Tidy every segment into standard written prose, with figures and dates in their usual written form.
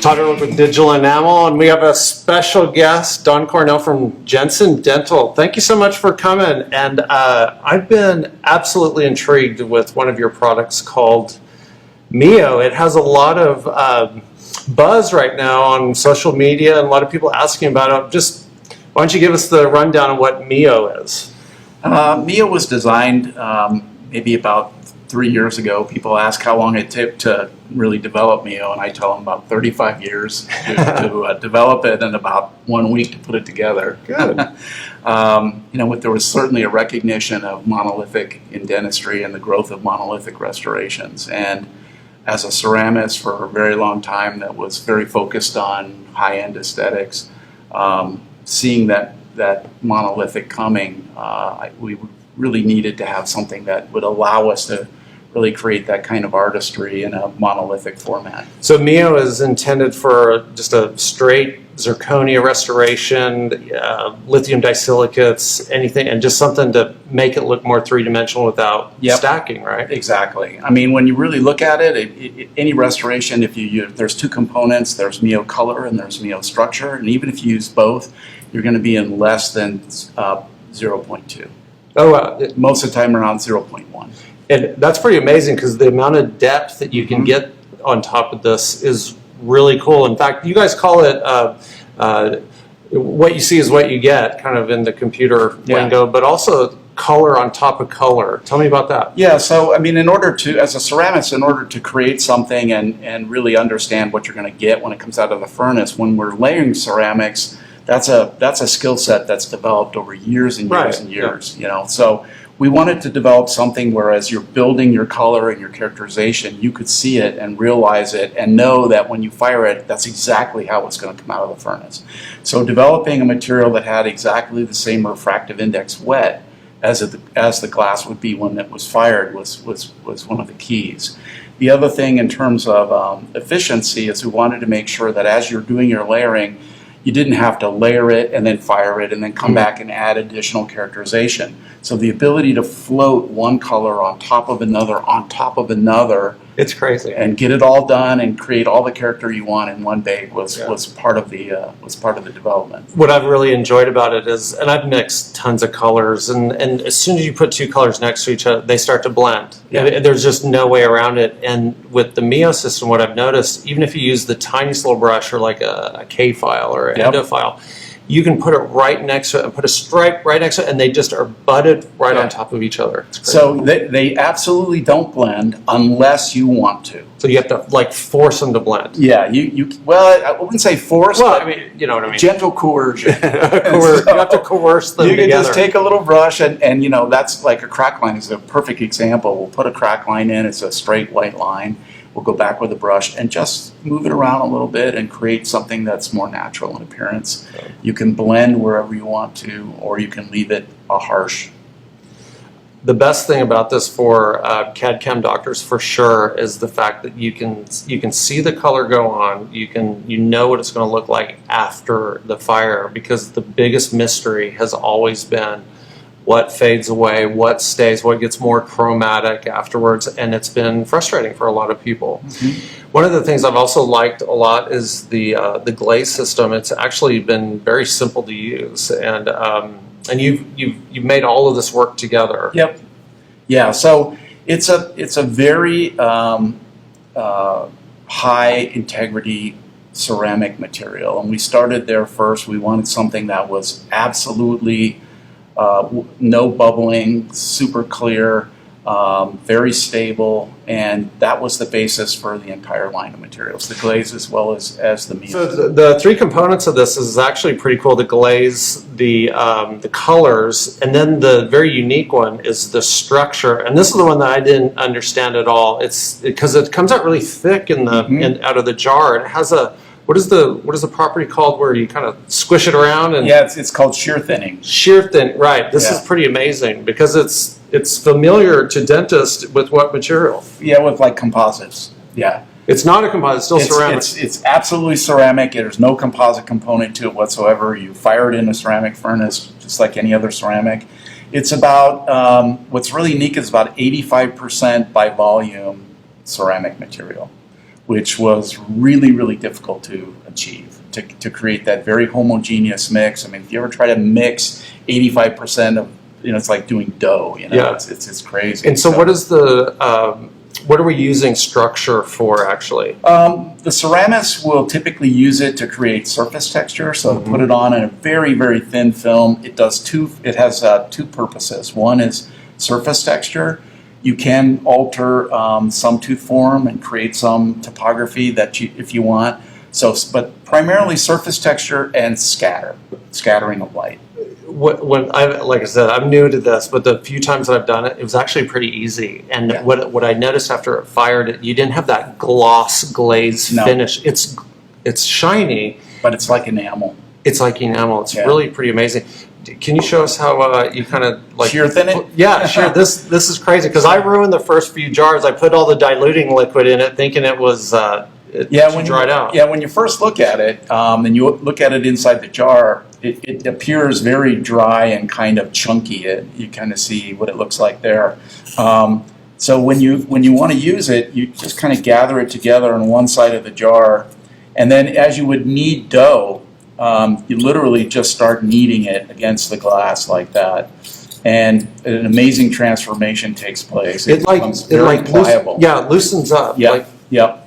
Todd with Digital Enamel, and we have a special guest, Don Cornell from Jensen Dental. Thank you so much for coming. And I've been absolutely intrigued with one of your products called MIYO. It has a lot of buzz right now on social media, and a lot of people asking about it. Just why don't you give us the rundown of what MIYO is? MIYO was designed maybe about 3 years ago. People ask how long it took to really develop MIYO, and I tell them about 35 years to develop it and about 1 week to put it together. Good. There was certainly a recognition of monolithic in dentistry and the growth of monolithic restorations. And as a ceramist for a very long time that was very focused on high-end aesthetics, seeing that monolithic coming, we really needed to have something that would allow us to really create that kind of artistry in a monolithic format. So MIYO is intended for just a straight zirconia restoration, lithium disilicates, anything, and just something to make it look more three-dimensional without stacking, right? Exactly. I mean, when you really look at it, any restoration, there's two components. There's MIYO color and there's MIYO structure, and even if you use both, you're going to be in less than 0.2. Oh, wow. Most of the time around 0.1. And that's pretty amazing because the amount of depth that you can get on top of this is really cool. In fact, you guys call it what you see is what you get, kind of in the computer lingo, but also color on top of color. Tell me about that. Yeah, so I mean, as a ceramist, in order to create something and really understand what you're going to get when it comes out of the furnace, when we're layering ceramics, that's a skill set that's developed over years and years and years. So we wanted to develop something where as you're building your color and your characterization, you could see it and realize it and know that when you fire it, that's exactly how it's going to come out of the furnace. So developing a material that had exactly the same refractive index wet as the glass would be when it was fired was one of the keys. The other thing in terms of efficiency is we wanted to make sure that as you're doing your layering, you didn't have to layer it and then fire it and then come back and add additional characterization. So the ability to float one color on top of another, it's crazy, and get it all done and create all the character you want in one bag was part of the development. What I've really enjoyed about it is, and I've mixed tons of colors, and as soon as you put two colors next to each other, they start to blend. Yeah. There's just no way around it. And with the MIYO system, what I've noticed, even if you use the tiniest little brush or like a K file or an endo file, you can put it right next to it and put a stripe right next to it, and they just are butted right on top of each other. So they absolutely don't blend unless you want to. So you have to like force them to blend. Yeah, well, I wouldn't say force, but I mean, you know what I mean. Gentle coercion. You have to coerce them together. You can just take a little brush and that's like a crack line is a perfect example. We'll put a crack line in, it's a straight white line. We'll go back with a brush and just move it around a little bit and create something that's more natural in appearance. You can blend wherever you want to, or you can leave it a harsh. The best thing about this for CAD/CAM doctors for sure is the fact that you can see the color go on. You know what it's going to look like after the fire, because the biggest mystery has always been what fades away, what stays, what gets more chromatic afterwards, and it's been frustrating for a lot of people. Mm-hmm. One of the things I've also liked a lot is the glaze system. It's actually been very simple to use, and you've made all of this work together. Yep. Yeah. So it's a very high integrity ceramic material, and we started there first. We wanted something that was absolutely no bubbling, super clear, very stable, and that was the basis for the entire line of materials, the glaze as well as the MIYO. So the three components of this is actually pretty cool: the glaze, the colors, and then the very unique one is the structure. And this is the one that I didn't understand at all. It's because it comes out really thick in the out of the jar. It has a what is the property called where you kind of squish it around? And it's called shear thinning. Shear thin, right? This is pretty amazing because it's familiar to dentists with what material? Yeah, with like composites. Yeah. It's not a composite, it's still ceramic. It's absolutely ceramic. There's no composite component to it whatsoever. You fire it in a ceramic furnace just like any other ceramic. It's about, what's really unique is about 85% by volume ceramic material, which was really, really difficult to achieve, to create that very homogeneous mix. I mean, if you ever try to mix 85% of, it's like doing dough, Yeah. it's crazy. And so what is what are we using structure for actually? The ceramics will typically use it to create surface texture. So put it on in a very, very thin film. It has two purposes. One is surface texture. You can alter some tooth form and create some topography if you want. But primarily surface texture and scattering of light. Like I said, I'm new to this, but the few times that I've done it, it was actually pretty easy. And Yeah. what I noticed after it fired, you didn't have that gloss glaze No. finish. It's shiny. But it's like enamel. It's like enamel. It's Yeah. really pretty amazing. Can you show us how you kind of like Shear thin it? Yeah, sure. This is crazy because I ruined the first few jars. I put all the diluting liquid in it, thinking it was dried out. Yeah, when you first look at it, and you look at it inside the jar, it appears very dry and kind of chunky. You kind of see what it looks like there. So when you want to use it, you just kind of gather it together on one side of the jar, and then as you would knead dough, you literally just start kneading it against the glass like that. And an amazing transformation takes place. It becomes very pliable. Loosens up. Yeah, yeah.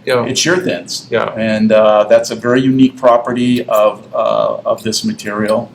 Yeah. It shear thins. Yeah. And that's a very unique property of this material.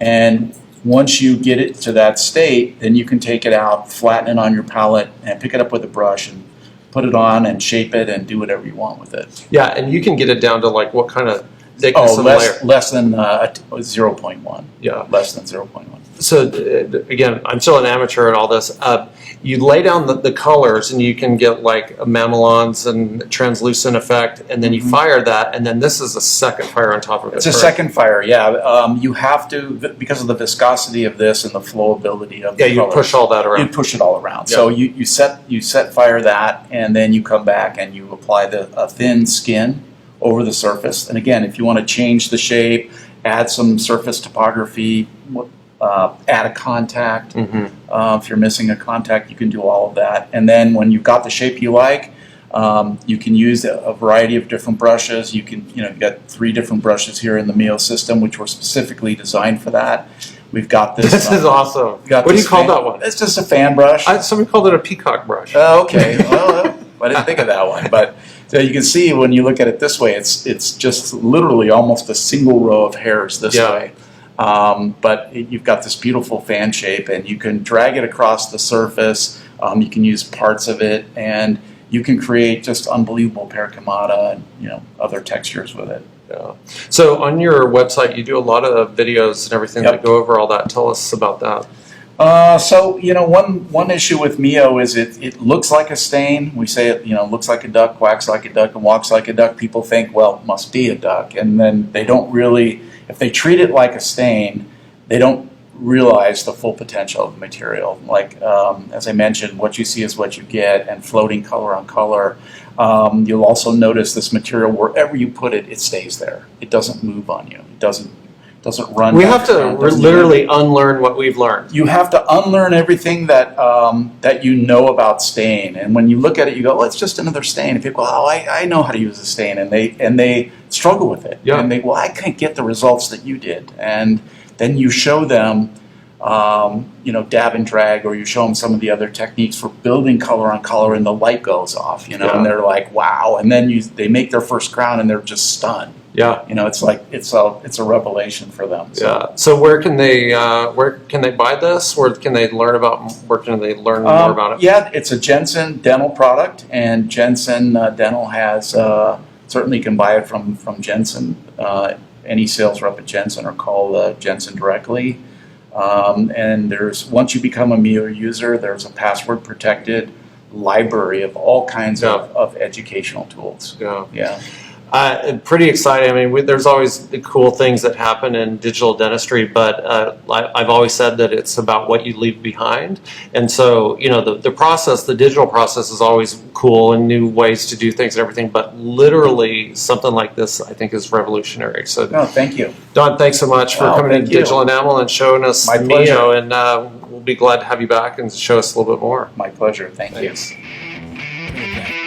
And once you get it to that state, then you can take it out, flatten it on your palette, and pick it up with a brush and put it on and shape it and do whatever you want with it. Yeah, and you can get it down to like what kind of thickness of layer? Less than 0.1. Yeah. Less than 0.1. So again, I'm still an amateur at all this. You lay down the colors and you can get like mamelons and translucent effect, and then you fire that, and then this is a second fire on top of it. It's a second fire, yeah. You have to, because of the viscosity of this and the flowability of the you colors, push all that around. you push it all around. Yeah. So you set fire that, and then you come back and you apply a thin skin over the surface. And again, if you want to change the shape, add some surface topography, add a contact. If you're missing a contact, you can do all of that. And then when you've got the shape you like, you can use a variety of different brushes. You've got 3 different brushes here in the MIYO system, which were specifically designed for that. We've got this. This is awesome. What do you call that one? It's just a fan brush. Somebody called it a peacock brush. Okay. Well, I didn't think of that one. But so you can see when you look at it this way, it's just literally almost a single row of hairs this way. But you've got this beautiful fan shape, and you can drag it across the surface. You can use parts of it, and you can create just unbelievable pericamata and other textures with it. Yeah. So on your website, you do a lot of videos and everything that go over all that. Tell us about that. So one issue with MIYO is it looks like a stain. We say it looks like a duck, quacks like a duck, and walks like a duck. People think, well, it must be a duck, and then they don't really. If they treat it like a stain, they don't realize the full potential of the material. Like, as I mentioned, what you see is what you get, and floating color on color. You'll also notice this material, wherever you put it, it stays there. It doesn't move on you. It doesn't run. We have to literally unlearn what we've learned. You have to unlearn everything that you know about stain. And when you look at it, you go, well, it's just another stain. And people go, oh, I know how to use a stain. And they struggle with it. Yeah. And they, well, I can't get the results that you did. And then you show them, dab and drag, or you show them some of the other techniques for building color on color, and the light goes off, and they're like, wow. And then they make their first crown, and they're just stunned. Yeah. It's like it's a revelation for them. So. Yeah. So where can they buy this? Where can they learn more about it? Yeah, it's a Jensen Dental product, and Jensen Dental has certainly can buy it from Jensen. Any sales rep at Jensen, or call Jensen directly. And once you become a MIYO user, there's a password protected library of all kinds of educational tools. Yeah. Yeah. Pretty exciting. I mean, there's always cool things that happen in digital dentistry, but I've always said that it's about what you leave behind. And so, you know, the process, the digital process is always cool and new ways to do things and everything, but literally something like this, I think, is revolutionary. So, No, thank you. Don, thanks so much for coming to Digital Enamel and showing us My MIYO, and we'll be glad to have you back and show us a little bit more. My pleasure. Thank you. Thanks.